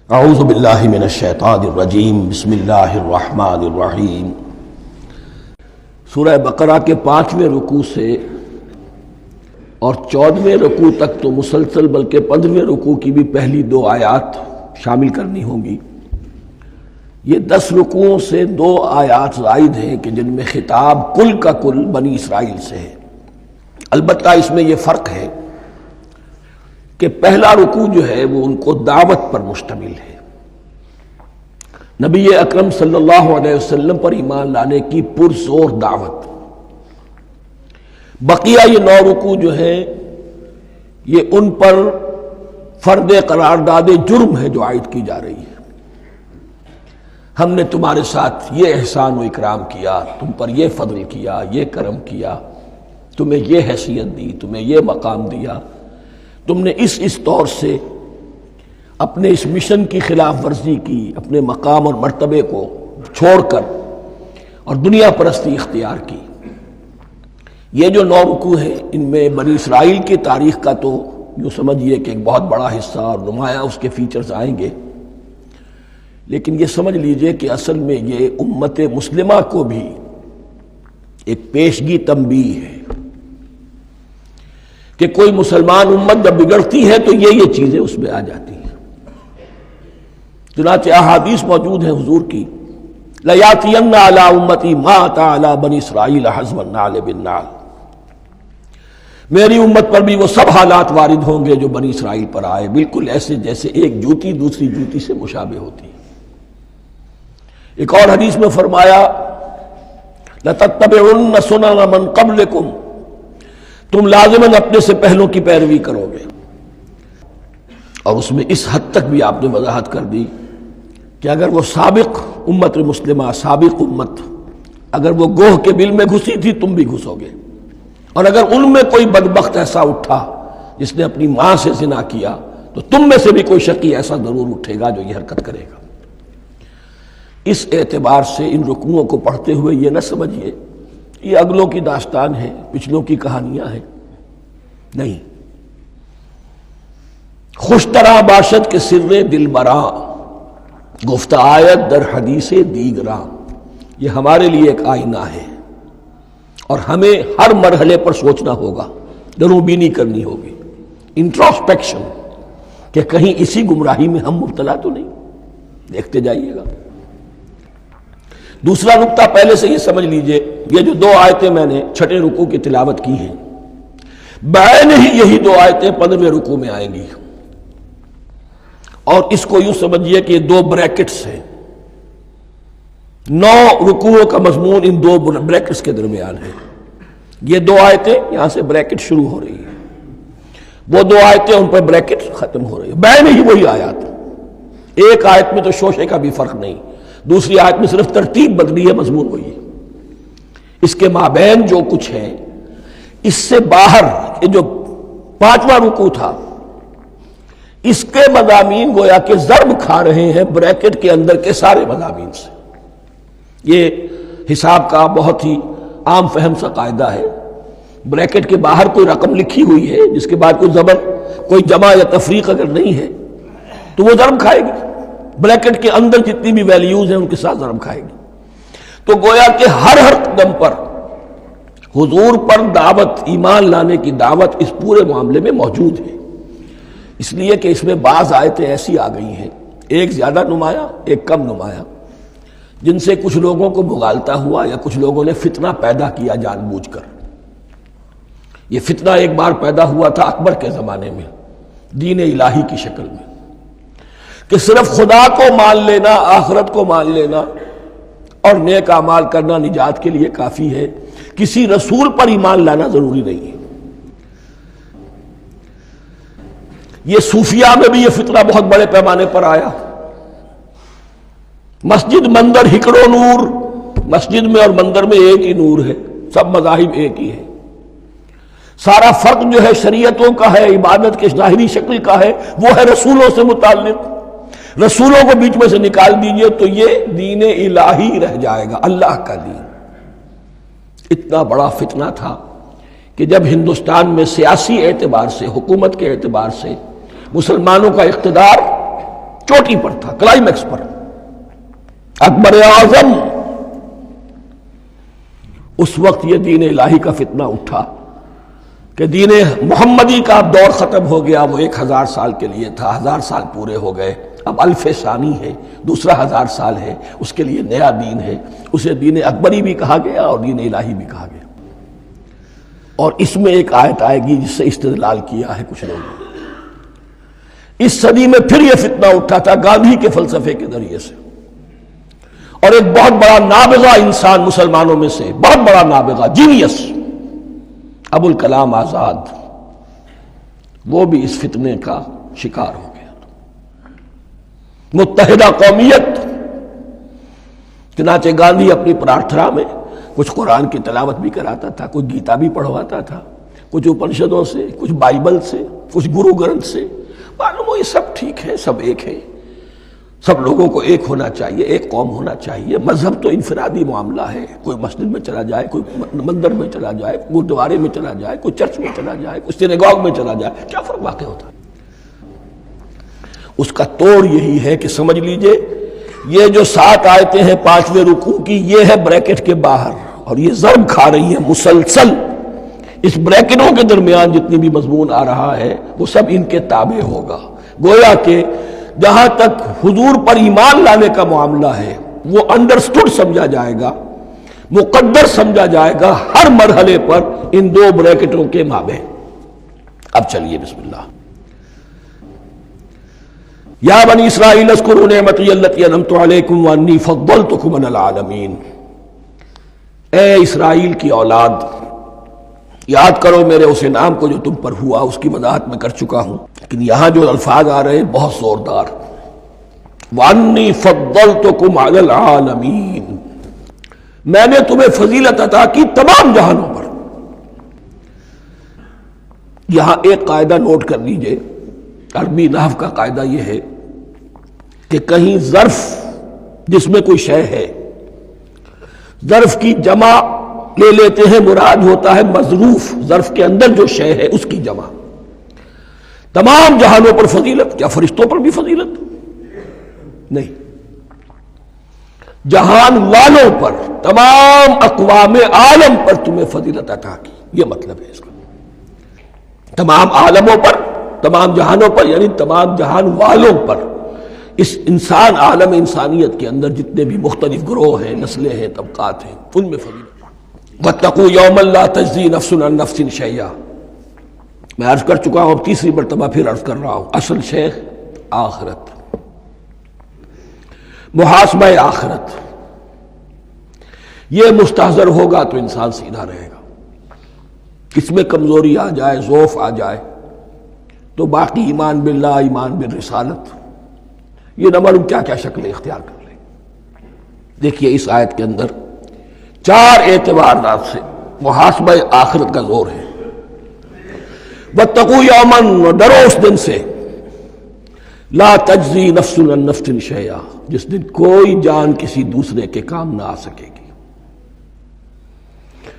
اعوذ باللہ من الشیطان الرجیم بسم اللہ الرحمن الرحیم۔ سورہ بقرہ کے 5ویں رکوع سے اور 14ویں رکوع تک تو مسلسل بلکہ 15ویں رکوع کی بھی پہلی 2 آیات شامل کرنی ہوں گی۔ یہ 10 رکوعوں سے 2 آیات زائد ہیں کہ جن میں خطاب کل کا کل بنی اسرائیل سے ہے۔ البتہ اس میں یہ فرق ہے کہ پہلا رکوع جو ہے وہ ان کو دعوت پر مشتمل ہے، نبی اکرم صلی اللہ علیہ وسلم پر ایمان لانے کی پرزور دعوت۔ بقیہ یہ 9 رکوع جو ہیں یہ ان پر فرد قرارداد جرم ہے جو عائد کی جا رہی ہے۔ ہم نے تمہارے ساتھ یہ احسان و اکرام کیا، تم پر یہ فضل کیا، یہ کرم کیا، تمہیں یہ حیثیت دی، تمہیں یہ مقام دیا، تم نے اس طور سے اپنے اس مشن کی خلاف ورزی کی، اپنے مقام اور مرتبے کو چھوڑ کر اور دنیا پرستی اختیار کی۔ یہ جو 9 رکوع ہیں ان میں بنی اسرائیل کی تاریخ کا تو یوں سمجھیے کہ ایک بہت بڑا حصہ اور نمایاں اس کے فیچرز آئیں گے، لیکن یہ سمجھ لیجئے کہ اصل میں یہ امت مسلمہ کو بھی ایک پیشگی تنبیہ ہے کہ کوئی مسلمان امت جب بگڑتی ہے تو یہ چیزیں اس میں آ جاتی ہیں۔ چنانچہ احادیث موجود ہیں حضور کی، لَيَأْتِيَنَّ عَلَىٰ أُمَّتِي مَا أَتَىٰ عَلَىٰ بَنِي إِسْرَائِيلَ حَزْوَ النَّعْلِ بِالنَّعْلِ۔ میری امت پر بھی وہ سب حالات وارد ہوں گے جو بنی اسرائیل پر آئے، بالکل ایسے جیسے ایک جوتی دوسری جوتی سے مشابہ ہوتی ہے۔ ایک اور حدیث میں فرمایا لَتَتَّبِعُنَّ سُنَنَ مَن قَبْلِكُمْ، تم لازماً اپنے سے پہلوں کی پیروی کرو گے۔ اور اس میں اس حد تک بھی آپ نے وضاحت کر دی کہ اگر وہ سابق امت مسلمہ، سابق امت اگر وہ گوہ کے بل میں گھسی تھی تم بھی گھسو گے، اور اگر ان میں کوئی بدبخت ایسا اٹھا جس نے اپنی ماں سے زنا کیا تو تم میں سے بھی کوئی شقی ایسا ضرور اٹھے گا جو یہ حرکت کرے گا۔ اس اعتبار سے ان رکوعوں کو پڑھتے ہوئے یہ نہ سمجھیے یہ اگلوں کی داستان ہے، پچھلوں کی کہانیاں ہیں، نہیں۔ خوش طرح باشد کے سر دل براں، گفت آیت در حدیث دیگراں، یہ ہمارے لیے ایک آئینہ ہے اور ہمیں ہر مرحلے پر سوچنا ہوگا، دروبینی کرنی ہوگی، انٹروسپیکشن، کہ کہیں اسی گمراہی میں ہم مبتلا تو نہیں۔ دیکھتے جائیے گا۔ دوسرا نقطہ پہلے سے یہ سمجھ لیجئے، یہ جو 2 آیتیں میں نے 6 رکوع کی تلاوت کی ہیں، بعین ہی یہی 2 آیتیں 15ویں رکوع میں آئیں گی، اور اس کو یوں سمجھیے کہ یہ 2 بریکٹس ہیں۔ 9 رکوعوں کا مضمون ان 2 بریکٹس کے درمیان ہے۔ یہ 2 آیتیں یہاں سے بریکٹ شروع ہو رہی ہیں، وہ 2 آیتیں ان پر بریکٹ ختم ہو رہی ہیں، بعین ہی وہی آیات۔ ایک آیت میں تو شوشے کا بھی فرق نہیں، دوسری آیت میں صرف ترتیب بدلی ہے، مضمون وہی ہے۔ اس کے مابین جو کچھ ہے، اس سے باہر یہ جو 5واں رکوع تھا اس کے مضامین گویا کہ ضرب کھا رہے ہیں بریکٹ کے اندر کے سارے مضامین سے۔ یہ حساب کا بہت ہی عام فہم سا قاعدہ ہے، بریکٹ کے باہر کوئی رقم لکھی ہوئی ہے جس کے بعد کوئی زبر، کوئی جمع یا تفریق اگر نہیں ہے تو وہ ضرب کھائے گی، بریکٹ کے اندر جتنی بھی ویلیوز ہیں ان کے ساتھ ضرب کھائے گی۔ تو گویا کہ ہر قدم پر حضور پر دعوت، ایمان لانے کی دعوت اس پورے معاملے میں موجود ہے، اس لیے کہ اس میں بعض آیتیں ایسی آ گئی ہیں، ایک زیادہ نمایاں ایک کم نمایاں، جن سے کچھ لوگوں کو مغالطہ ہوا یا کچھ لوگوں نے فتنہ پیدا کیا جان بوجھ کر۔ یہ فتنہ ایک بار پیدا ہوا تھا اکبر کے زمانے میں، دین الہی کی شکل میں، کہ صرف خدا کو مان لینا، آخرت کو مان لینا اور نیک اعمال کرنا نجات کے لیے کافی ہے، کسی رسول پر ایمان لانا ضروری نہیں ہے۔ یہ صوفیاء میں بھی یہ فتنہ بہت بڑے پیمانے پر آیا۔ مسجد مندر ہکڑو نور، مسجد میں اور مندر میں ایک ہی نور ہے، سب مذاہب ایک ہی ہے، سارا فرق جو ہے شریعتوں کا ہے، عبادت کے ظاہری شکل کا ہے، وہ ہے رسولوں سے متعلق۔ رسولوں کو بیچ میں سے نکال دیجئے تو یہ دین الہی رہ جائے گا، اللہ کا دین۔ اتنا بڑا فتنہ تھا کہ جب ہندوستان میں سیاسی اعتبار سے، حکومت کے اعتبار سے مسلمانوں کا اقتدار چوٹی پر تھا، کلائمیکس پر، اکبر اعظم. اس وقت یہ دین الہی کا فتنہ اٹھا کہ دین محمدی کا اب دور ختم ہو گیا. وہ 1000 سال کے لیے تھا، 1000 سال پورے ہو گئے، اب الف ثانی ہے، دوسرا 1000 سال ہے، اس کے لیے نیا دین ہے. اسے دین اکبری بھی کہا گیا اور دین الہی بھی کہا گیا. اور اس میں ایک آیت آئے گی جس سے استدلال کیا ہے کچھ لوگوں نے. اس صدی میں پھر یہ فتنہ اٹھا تھا گاندھی کے فلسفے کے ذریعے سے، اور ایک بہت بڑا نابغہ انسان مسلمانوں میں سے، بہت بڑا نابغہ، جینیس، ابوالکلام آزاد، وہ بھی اس فتنے کا شکار ہو گیا. متحدہ قومیت. چنانچہ گاندھی اپنی پرارتھنا میں کچھ قرآن کی تلاوت بھی کراتا تھا، کچھ گیتا بھی پڑھواتا تھا، کچھ اپنشدوں سے، کچھ بائبل سے، کچھ گرو گرنتھ سے. معلوم ہو یہ سب ٹھیک ہے، سب ایک ہے، سب لوگوں کو ایک ہونا چاہیے، ایک قوم ہونا چاہیے. مذہب تو انفرادی معاملہ ہے، کوئی مسجد میں چلا جائے، کوئی مندر میں چلا جائے، گردوارے میں چلا جائے، کوئی چرچ میں چلا جائے، کوئی سینیگاگ میں چلا جائے، کیا فرق واقع ہوتا ہے؟ اس کا توڑ یہی ہے کہ سمجھ لیجئے یہ جو 7 آیتیں ہیں 5ویں رکوع کی، یہ ہے بریکٹ کے باہر، اور یہ ضرب کھا رہی ہے مسلسل. اس بریکٹوں کے درمیان جتنی بھی مضمون آ رہا ہے وہ سب ان کے تابع ہوگا. گویا کہ جہاں تک حضور پر ایمان لانے کا معاملہ ہے وہ انڈرسٹوڈ سمجھا جائے گا، مقدر سمجھا جائے گا ہر مرحلے پر ان 2 بریکٹوں کے مابین. اب چلیے بسم اللہ. یا بنی اسرائیل اذکروا نعمتی التی انعمت علیکم وانی فضلتکم علی العالمین. اے اسرائیل کی اولاد، یاد کرو میرے اس انعام کو جو تم پر ہوا. اس کی وضاحت میں کر چکا ہوں، لیکن یہاں جو الفاظ آ رہے ہیں بہت زوردار. وانی فضلتکم علی العالمین، میں نے تمہیں فضیلت عطا کی تمام جہانوں پر. یہاں ایک قاعدہ نوٹ کر لیجئے. عربی نحو کا قاعدہ یہ ہے کہ کہیں ظرف جس میں کوئی شے ہے، ظرف کی جمع لے لیتے ہیں، مراد ہوتا ہے مظروف، ظرف کے اندر جو شے ہے اس کی جمع. تمام جہانوں پر فضیلت، کیا فرشتوں پر بھی فضیلت؟ نہیں، جہان والوں پر، تمام اقوام عالم پر تمہیں فضیلت عطا کی، یہ مطلب ہے اس کا. تمام عالموں پر، تمام جہانوں پر، یعنی تمام جہان والوں پر. اس انسان عالم انسانیت کے اندر جتنے بھی مختلف گروہ ہیں، نسلیں ہیں، طبقات ہیں، ان میں فضیلت. واتقوا یوما لا تجزی نفس عن نفس شیئا. میں عرض کر چکا ہوں، اب تیسری مرتبہ پھر عرض کر رہا ہوں. اصل شیخ آخرت، محاسبہ آخرت. یہ مستحضر ہوگا تو انسان سیدھا رہے گا. اس میں کمزوری آ جائے، ضعف آ جائے تو باقی ایمان باللہ، ایمان بالرسالت، یہ نہ معلوم کیا کیا شکلیں اختیار کر لیں. دیکھیے اس آیت کے اندر 4 اعتبارات سے محاسبہ آخرت کا زور ہے. واتقوا یوما، ڈرو اس دن سے، لا تجزی نفس عن نفس شیئا، جس دن کوئی جان کسی دوسرے کے کام نہ آ سکے گی.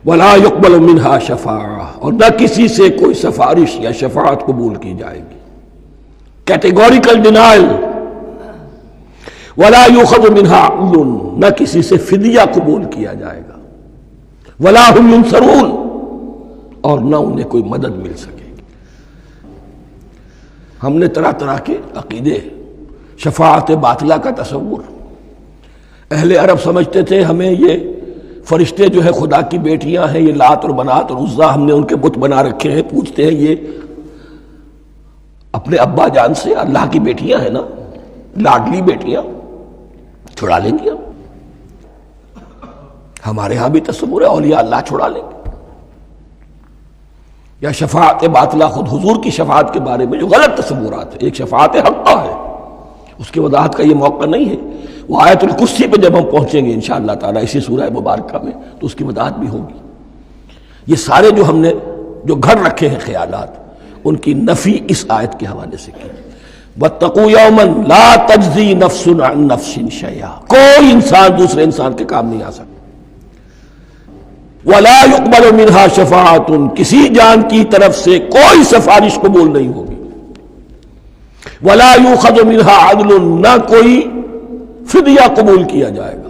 ولا يقبل منها شفاعہ، اور نہ کسی سے کوئی سفارش یا شفاعت قبول کی جائے گی. Categorical denial. ولا يؤخذ منها عدل، نہ کسی سے فدیہ قبول کیا جائے گا. ولا هم ينصرون، اور نہ انہیں کوئی مدد مل سکے گی. ہم نے طرح طرح کے عقیدے، شفاعت باطلہ کا تصور. اہل عرب سمجھتے تھے ہمیں یہ فرشتے جو ہے خدا کی بیٹیاں ہیں، یہ لات اور منات اور عزا ہم نے ان کے بت بنا رکھے ہیں. پوچھتے ہیں یہ اپنے ابا جان سے اللہ کی بیٹیاں ہیں نا، لاڈلی بیٹیاں، چھڑا لیں گے ہم. ہمارے ہاں بھی تصور ہے اولیاء اللہ چھڑا لیں گے. یا شفاعت باطلہ، خود حضور کی شفاعت کے بارے میں جو غلط تصورات ہیں. ایک شفاعت حقہ ہے، اس کی وضاحت کا یہ موقع نہیں ہے. وہ آیت الکرسی پہ جب ہم پہنچیں گے انشاءاللہ تعالیٰ اسی سورہ مبارکہ میں تو اس کی وضاحت بھی ہوگی. یہ سارے جو ہم نے جو گھر رکھے ہیں خیالات، ان کی نفی اس آیت کے حوالے سے کی. واتقوا یوما لا تجزی نفس عن نفس شیئا، کوئی انسان دوسرے انسان کے کام نہیں آ سکتا. ولا يقبل منها شفاعت، کسی جان کی طرف سے کوئی سفارش قبول نہیں ہوگی. ولا یؤخذ منها عدل، نہ کوئی فدیہ قبول کیا جائے گا،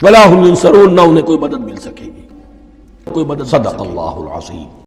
ولا هم ينصرون، نہ انہیں کوئی مدد مل سکے گی، کوئی مدد۔ صدق اللہ العظیم۔